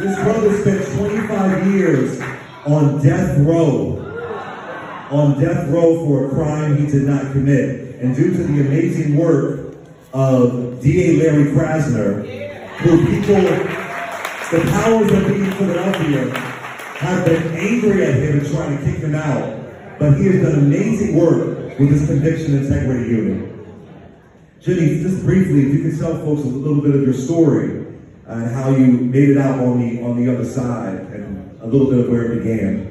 This brother spent 25 years on death row. On death row for a crime he did not commit. And due to the amazing work of DA Larry Krasner, who people, the powers that be in Philadelphia, have been angry at him and trying to kick him out. But he has done amazing work with his conviction integrity unit. Jenny, just briefly, if you could tell folks a little bit of your story and how you made it out on the other side and a little bit of where it began.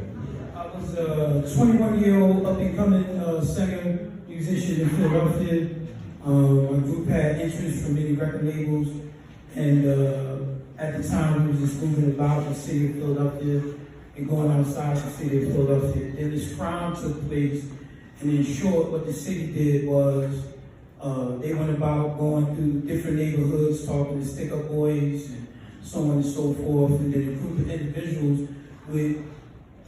I was a 21-year-old up-and-coming singer, musician in Philadelphia. My group had interest from many record labels, and at the time we was just moving about the city of Philadelphia and going outside the city of Philadelphia. Then this crime took place, and in short, what the city did was they went about going through different neighborhoods, talking to stick-up boys and so on and so forth, and then a group of individuals with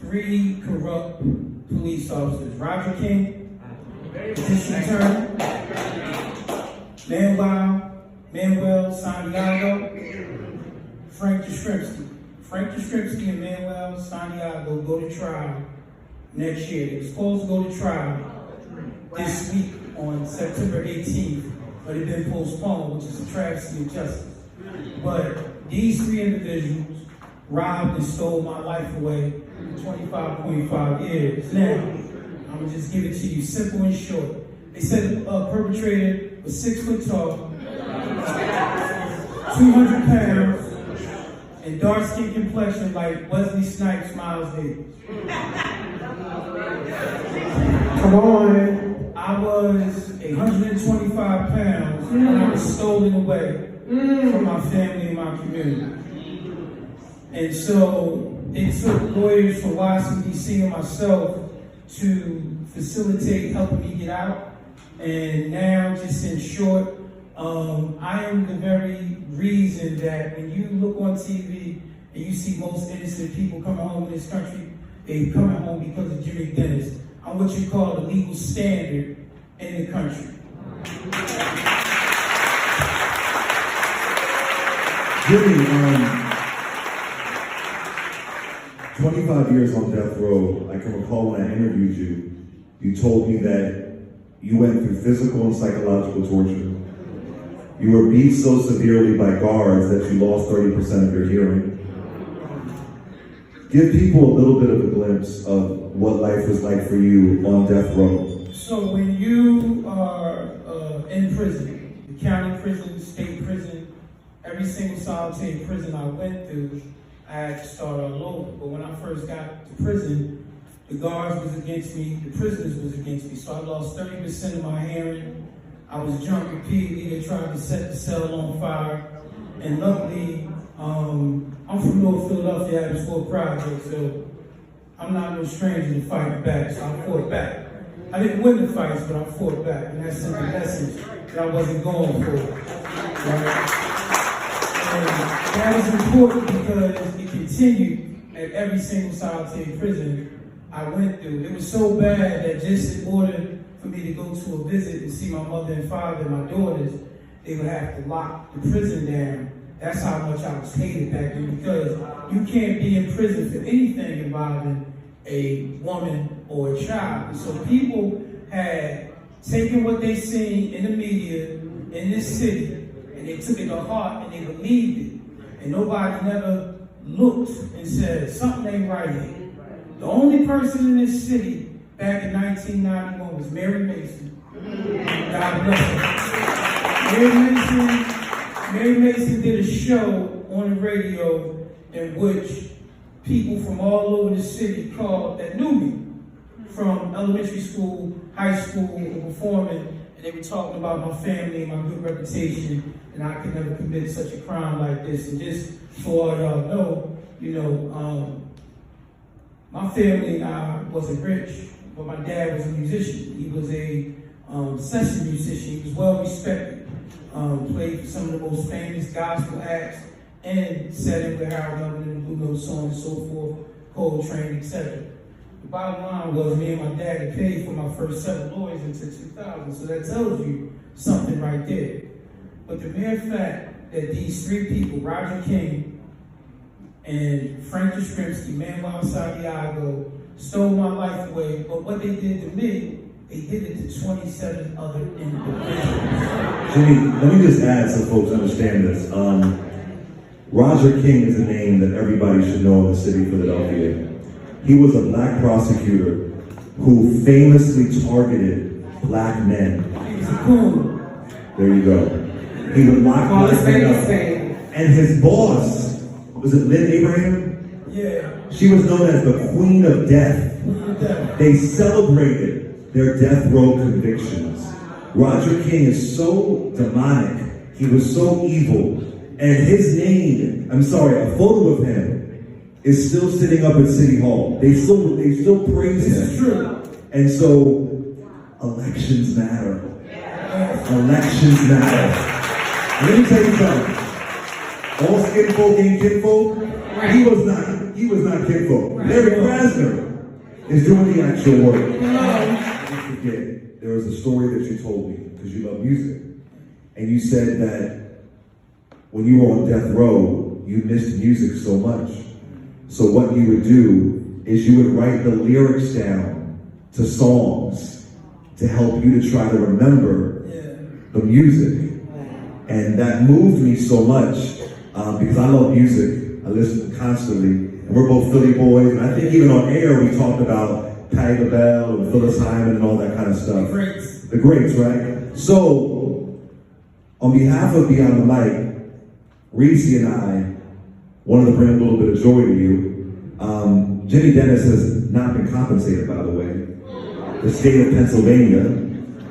3 corrupt police officers: Roger King, District Attorney, Manuel Santiago, Frank Jastrzemski. Frank Jastrzemski and Manuel Santiago go to trial next year. They were supposed to go to trial this week on September 18th, but it's been postponed, which is a travesty of justice. But these 3 individuals robbed and stole my life away for 25.5 years. Now, I'm gonna just give it to you simple and short. They said the perpetrator was 6 foot tall, 200 pounds, and dark skin complexion like Wesley Snipes, Miles Davis. Come on. I was 125 pounds and I was stolen away from my family and my community. And so it took lawyers from Washington, D.C. and myself to facilitate helping me get out. And now, just in short, I am the very reason that when you look on TV and you see most innocent people coming home in this country, they coming home because of Jimmy Dennis. I'm what you call the legal standard in the country. Jimmy, 25 years on death row. I can recall when I interviewed you, you told me that you went through physical and psychological torture. You were beat so severely by guards that you lost 30% of your hearing. Give people a little bit of a glimpse of what life was like for you on death row. So when you are in prison, the county prison, state prison, every single solitary prison I went through, I had to start all over. But when I first got to prison, the guards was against me, the prisoners was against me. So I lost 30% of my hearing. I was jumped repeatedly. They tried to set the cell on fire. And luckily, I'm from North Philadelphia, Abbotsford Project, so I'm not no stranger to fighting back, so I fought back. I didn't win the fights, but I fought back, and that sent a message that I wasn't going for. Right? And that was important because it continued at every single solitary prison I went through. It was so bad that just in order for me to go to a visit and see my mother and father and my daughters, they would have to lock the prison down. That's how much I was hated back then, because you can't be in prison for anything involving a woman or a child. And so people had taken what they seen in the media in this city, and they took it to heart and they believed it. And nobody never looked and said, something ain't right here. The only person in this city back in 1991 was Mary Mason. God bless her. Mary Mason did a show on the radio in which people from all over the city called that knew me from elementary school, high school, performing, and they were talking about my family and my good reputation, and I could never commit such a crime like this. And just so all y'all know, my family and I wasn't rich, but my dad was a musician. He was a session musician. He was well respected. Played for some of the most famous gospel acts and set in with Harold Melvin and the Blue Note, so on and so forth, Coltrane, etc. The bottom line was me and my dad had paid for my first 7 lawyers until 2000, so that tells you something right there. But the mere fact that these 3 people, Roger King, and Frank Yashrimsky, Manuel Santiago, stole my life away. But what they did to me, they did it to 27 other individuals. Jimmy, let me just add so folks understand this. Roger King is a name that everybody should know in the city of Philadelphia. He was a black prosecutor who famously targeted black men. He's a cool. There you go. He would lock black men up. And his boss, was it Lynn Abraham? Yeah. She was known as the Queen of Death. They celebrated their death row convictions. Roger King is so demonic. He was so evil. And his name, a photo of him is still sitting up at City Hall. They still praise him. This is true. And so, elections matter. Elections matter. And let me tell you something. All skin folk ain't kinfolk. Right. He was not kinfolk. Right. Larry Krasner is doing the actual work. Don't forget, there was a story that you told me, because you love music. And you said that when you were on death row, you missed music so much. So what you would do is you would write the lyrics down to songs to help you to try to remember the music. And that moved me so much because I love music. I listen constantly. And we're both Philly boys. And I think even on air we talked about Patti LaBelle and Phyllis Hyman and all that kind of stuff. The greats, right? So, on behalf of Beyond the Mic, Reese and I wanted to bring a little bit of joy to you. Jimmy Dennis has not been compensated, by the way. The state of Pennsylvania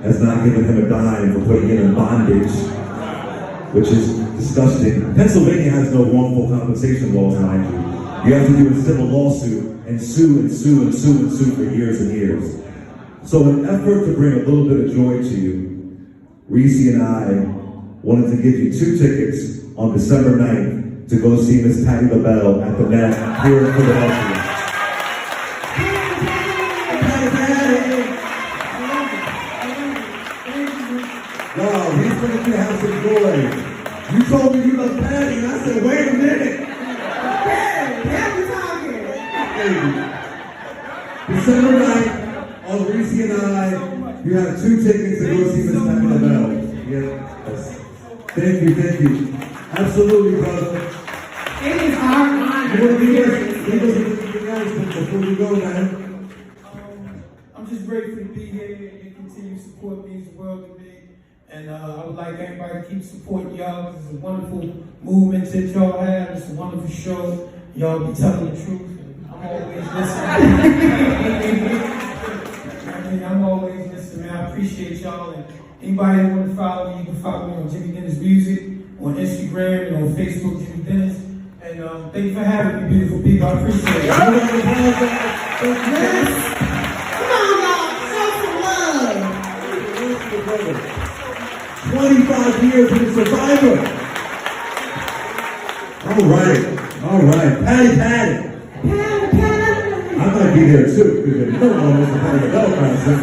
has not given him a dime for putting him in bondage, which is disgusting. Pennsylvania has no wrongful compensation laws, mind you. You have to do a civil lawsuit and sue and sue and sue and sue for years and years. So in an effort to bring a little bit of joy to you, Reese and I wanted to give you 2 tickets on December 9th to go see Miss Patti LaBelle at the Met here in Philadelphia. Wow, he's going to have some joy. You told me you love Patti, and I said, wait a minute. December 9th, on Reese and I, you have 2 tickets to go see Miss Patti LaBelle. Yes. Thank you. Absolutely, brother. It is our honor. You want to give us anything else before you go, man? I'm just grateful to be here. Your continued support means the world to me. And I would like everybody to keep supporting y'all. It's a wonderful movement that y'all have. It's a wonderful show. Y'all be telling the truth. I'm always listening. I'm always listening. I appreciate y'all. And anybody that want to follow me, you can follow me on Jimmy Dennis Music, on Instagram, and on Facebook, Jimmy Dennis. And thank you for having me, beautiful people. I appreciate it. Yes. Come on, y'all. Show some love. 25 years as a survivor. All right. Patti. I might be there too, because you don't know Mr. Patti LaBelle concert.